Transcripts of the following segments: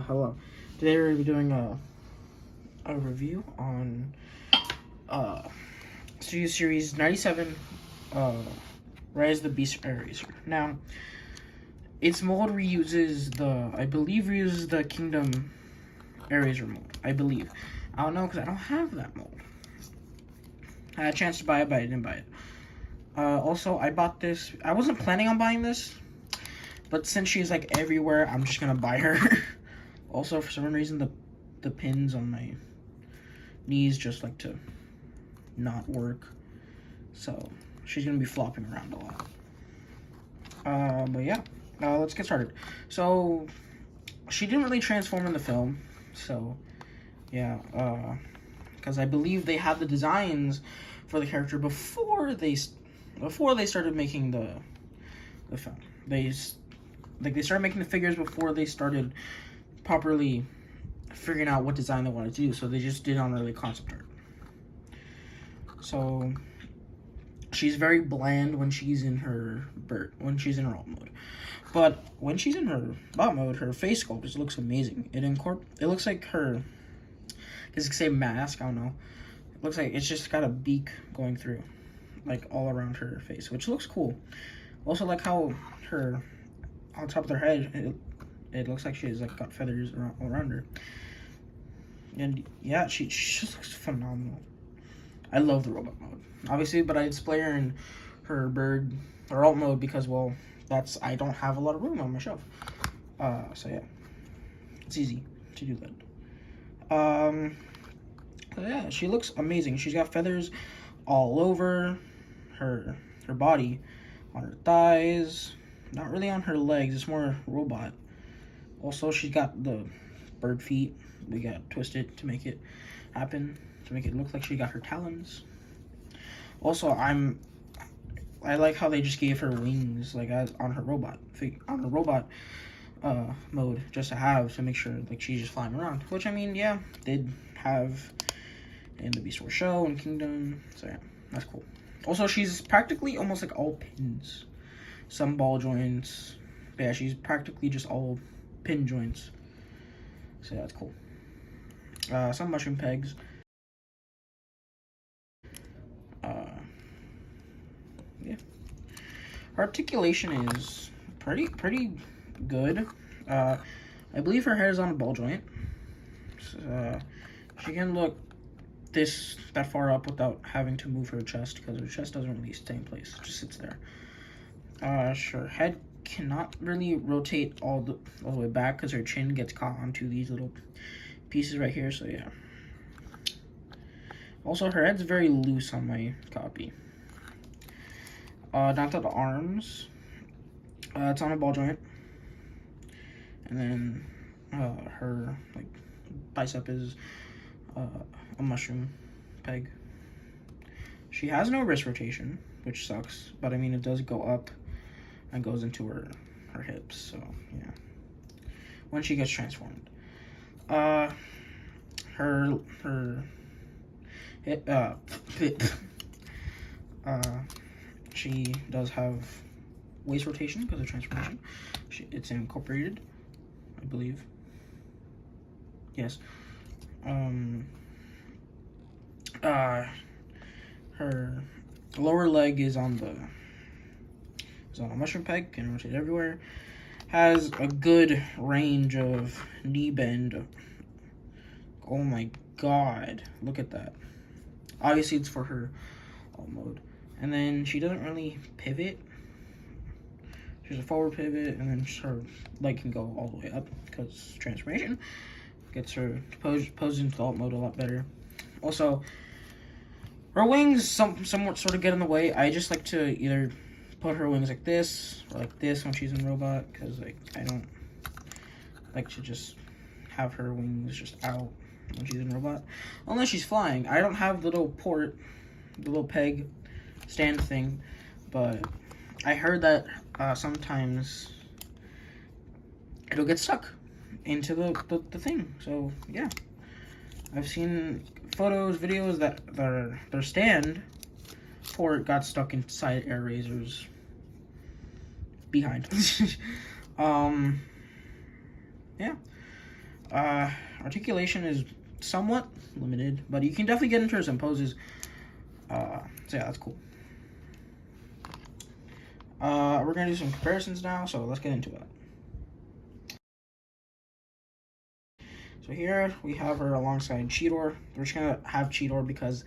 Hello. Today we're going to be doing a review on Studio Series 97 Rise of the Beast Airazor. Now, its mold I believe reuses the Kingdom Airazor mold. I believe. I don't know because I don't have that mold. I had a chance to buy it, but I didn't buy it. Also, I bought this. I wasn't planning on buying this, but since she's like everywhere, I'm just gonna buy her. Also, for some reason, the pins on my knees just like to not work, so she's gonna be flopping around a lot. But yeah, let's get started. So she didn't really transform in the film, so yeah, because I believe they had the designs for the character before they started making the film. They started making the figures before they started properly figuring out what design they wanted to do, so they just did on early concept art. So she's very bland when she's in her alt mode, but when she's in her bot mode, her face sculpt just looks amazing. It looks like her, does it say mask? I don't know. It looks like it's just got a beak going through, like all around her face, which looks cool. Also, like how her on top of her head, it looks like she's like got feathers all around her. And yeah, she just looks phenomenal. I love the robot mode, obviously, but I display her in her alt mode because, well, I don't have a lot of room on my shelf. So yeah, it's easy to do that. So yeah, she looks amazing. She's got feathers all over her body, on her thighs, not really on her legs. It's more robot. Also, she's got the bird feet. We got twisted to make it happen, to make it look like she got her talons. Also, I like how they just gave her wings, like on her robot mode, just to make sure like she's just flying around. Which, I mean, yeah, did have in the Beast Wars show and Kingdom. So yeah, that's cool. Also, she's practically almost like all pins, some ball joints. But yeah, she's practically just all pin joints. So yeah, that's cool. Some mushroom pegs. Yeah. Her articulation is pretty good. I believe her head is on a ball joint. She can look that far up without having to move her chest, because her chest doesn't really stay in place. It just sits there. Her head cannot really rotate all the way back because her chin gets caught onto these little pieces right here, so yeah. Also, her head's very loose on my copy. Down to the arms. It's on a ball joint. And then her like bicep is a mushroom peg. She has no wrist rotation, which sucks, but I mean it does go up and goes into her hips, so yeah. When she gets transformed. She does have waist rotation because of transformation. It's incorporated, I believe. Yes. Her lower leg is on a mushroom peg, can rotate everywhere. Has a good range of knee bend. Oh my god, look at that. Obviously it's for her alt mode. And then she doesn't really pivot. She's a forward pivot, and then her leg can go all the way up because transformation gets her posed into alt mode a lot better. Also, her wings somewhat sort of get in the way. I just like to either put her wings like this or like this when she's in robot, because like I don't like to just have her wings just out when she's in robot, unless she's flying. I don't have the little peg stand thing, but I heard that sometimes it'll get stuck into the thing. So yeah, I've seen videos that their stand port got stuck inside Airazor's behind. Yeah. Articulation is somewhat limited, but you can definitely get into some poses. So yeah, that's cool. We're gonna do some comparisons now, so let's get into it. So here we have her alongside Cheetor. We're just gonna have Cheetor because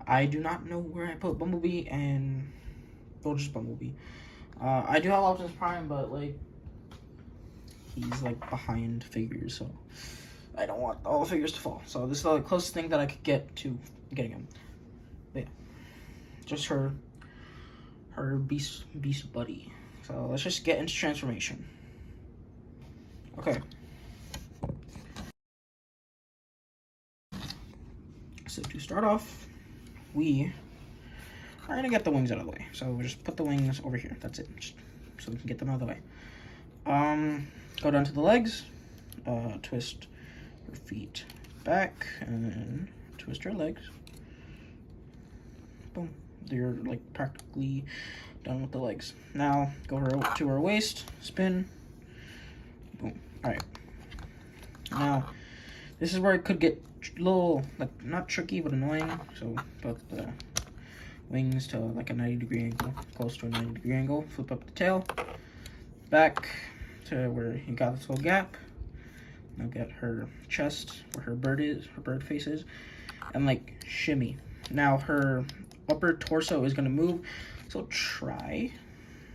I do not know where I put Bumblebee, and well, just Bumblebee. I do have Optimus Prime, but like he's like behind figures, so I don't want all the figures to fall. So this is the closest thing that I could get to getting him. But yeah, just her beast buddy. So let's just get into transformation. Okay. So to start off, we are gonna get the wings out of the way. So we'll just put the wings over here. That's it. Just so we can get them out of the way. Go down to the legs. Twist her feet back, and then twist her legs. Boom. You're like practically done with the legs. Now go to her waist, spin. Boom. All right. Now this is where it could get a little, like, not tricky but annoying. So put the wings to like a 90-degree angle, close to a 90-degree angle. Flip up the tail, back to where you got this little gap. Now get her chest where her bird face is, and like shimmy. Now her upper torso is gonna move, so try.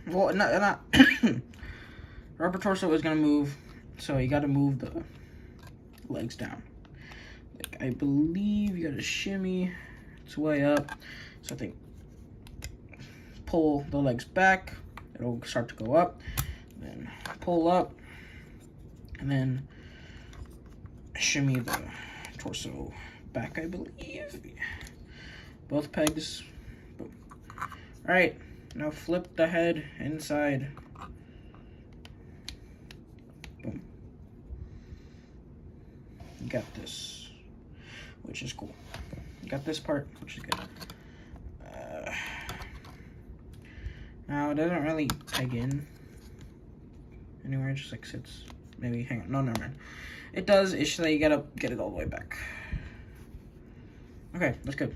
Well, not her upper torso is gonna move, so you gotta move the legs down. Like, I believe you gotta shimmy its way up. So I think pull the legs back, it'll start to go up, then pull up, and then shimmy the torso back, I believe. Both pegs. Boom. Alright, now flip the head inside. Boom. You got this, which is cool. You got this part, which is good. Now it doesn't really peg in anywhere, it just like sits. Maybe, hang on, no, never mind. It does, it's just that you gotta get it all the way back. Okay, that's good.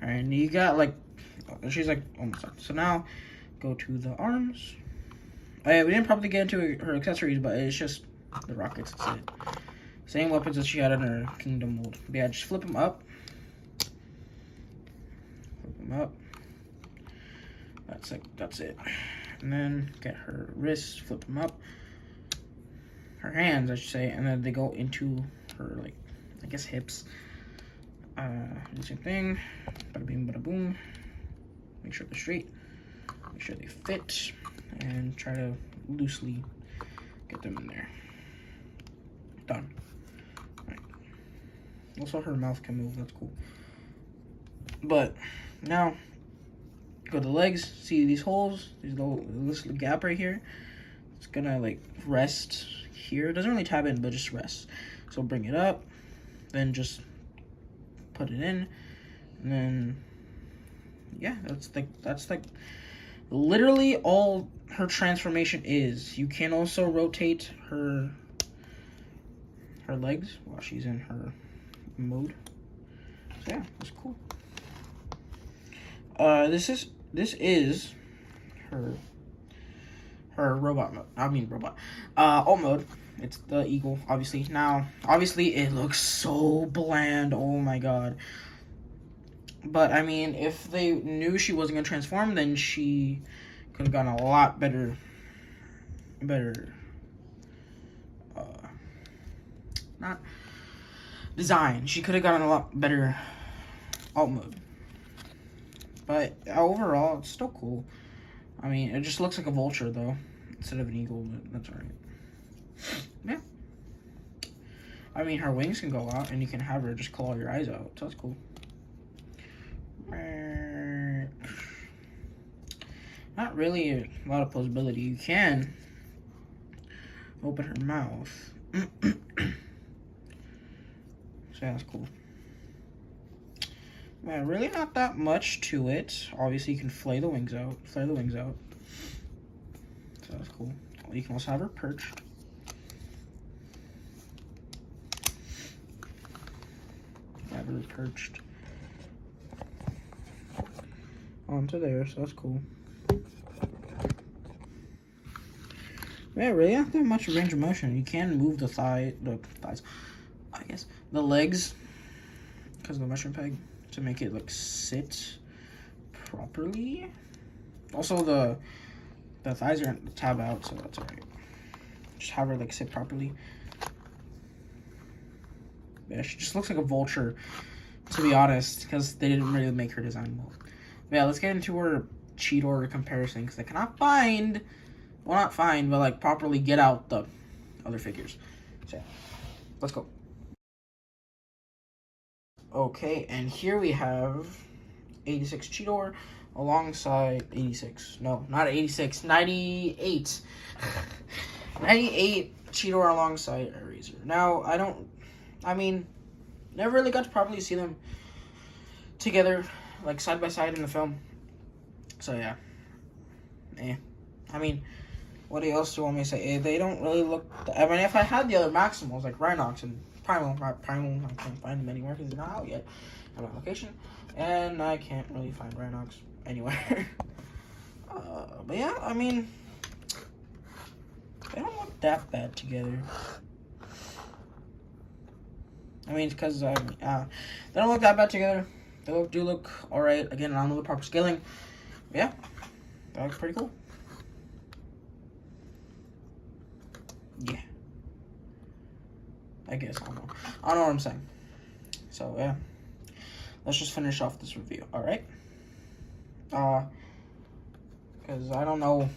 Alright, and you got like, she's like almost done. So now, go to the arms. Oh yeah, we didn't probably get into her accessories, but it's just the rockets, that's it. Same weapons that she had in her Kingdom mold. But yeah, just flip them up. Flip them up. That's it. And then get her wrists, flip them up. Her hands, I should say, and then they go into her, like, I guess hips. Do the same thing. Bada bing, bada boom. Make sure they're straight. Make sure they fit. And try to loosely get them in there. Done. Alright. Also, her mouth can move. That's cool. But now, go to the legs. See these holes? This little gap right here. It's gonna like rest here. It doesn't really tab in, but just rest. So bring it up. Then just put it in. And then, yeah, that's like literally all her transformation is. You can also rotate her legs while she's in her mode. So yeah, that's cool. This is her robot mode. I mean robot. Alt mode. It's the eagle, obviously. Now, obviously, it looks so bland. Oh my god. But I mean, if they knew she wasn't gonna transform, then she could have gotten a lot better. Not design. She could have gotten a lot better alt mode. But overall, it's still cool. I mean, it just looks like a vulture, though, instead of an eagle, but that's alright. Yeah. I mean, her wings can go out, and you can have her just claw your eyes out, so that's cool. Not really a lot of posability. You can open her mouth. So yeah, that's cool. Yeah, really not that much to it. Obviously, you can flare the wings out. So that's cool. You can also have her perched. have her perched onto there, so that's cool. Yeah, really not that much range of motion. You can move the thighs, I guess, the legs, because of the mushroom peg, to make it like sit properly. Also, the thighs are tab out, so that's alright. Just have her like sit properly. Yeah, she just looks like a vulture, to be honest, because they didn't really make her design well. But yeah, let's get into her Cheetor comparison, because I cannot find, well, not find, but like properly get out the other figures. So yeah, let's go. Okay, and here we have 86 Cheetor alongside 86. No, not 86, 98. 98 Cheetor alongside Airazor. Now, I mean, never really got to properly see them together, like side by side in the film. So yeah. I mean, what else do you want me to say? They don't really look. I mean, if I had the other Maximals like Rhinox and Primal, I can't find them anywhere because they're not out yet on my location, and I can't really find Rhinox anywhere. But yeah, I mean, they don't look that bad together. I mean, it's because they don't look that bad together. They do look alright. Again, I don't know the proper scaling. But yeah, that looks pretty cool. Yeah. I guess, I don't know what I'm saying. So, yeah. Let's just finish off this review, alright? Because I don't know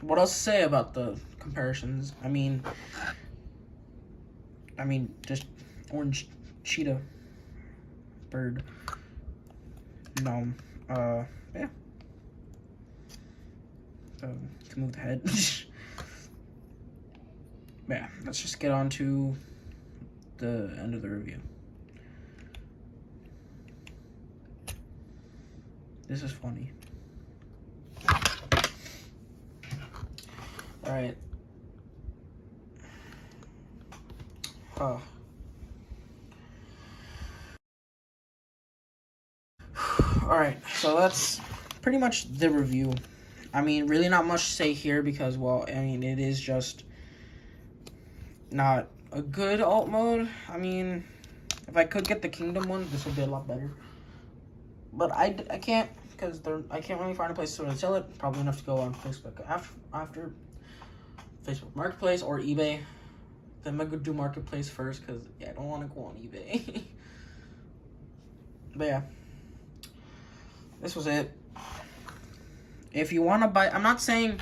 what else to say about the comparisons. I mean, just orange cheetah bird. Yeah. Can move the head. Yeah, let's just get on to the end of the review. This is funny. Alright. Alright, so that's pretty much the review. I mean, really not much to say here because, well, I mean, it is just not a good alt mode. I mean, if I could get the Kingdom one, this would be a lot better. But I can't, because I can't really find a place to sell it. Probably enough to go on Facebook after Facebook Marketplace or eBay. Then I'm gonna do Marketplace first, because yeah, I don't want to go on eBay. But yeah, this was it. If you want to buy, I'm not saying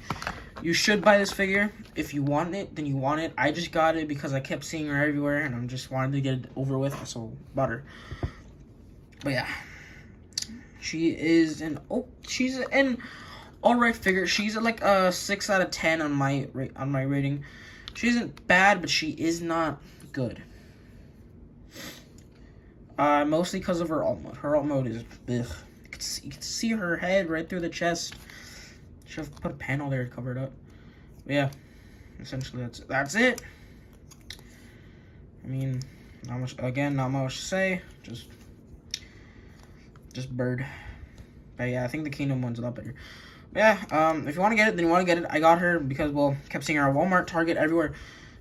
you should buy this figure. If you want it, then you want it. I just got it because I kept seeing her everywhere, and I'm just wanted to get it over with, so bought her. But yeah, she's an alright figure. She's like a 6 out of 10 on my rating. She isn't bad, but she is not good. Mostly because of her alt mode. Her alt mode is ugh. You can see her head right through the chest. Should have put a panel there to cover it up. But yeah, essentially that's it. I mean, not much to say. Just bird. But yeah, I think the Kingdom one's a lot better. But yeah, if you want to get it, then you want to get it. I got her because, well, kept seeing her at Walmart, Target, everywhere.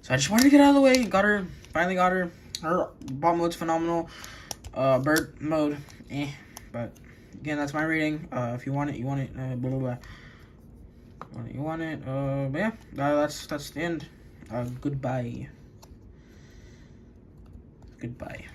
So I just wanted to get out of the way. Got her. Finally got her. Her bot mode's phenomenal. Bird mode, But again, that's my rating. If you want it, you want it. Blah blah blah. You want it. But yeah, that's the end. Goodbye. Goodbye.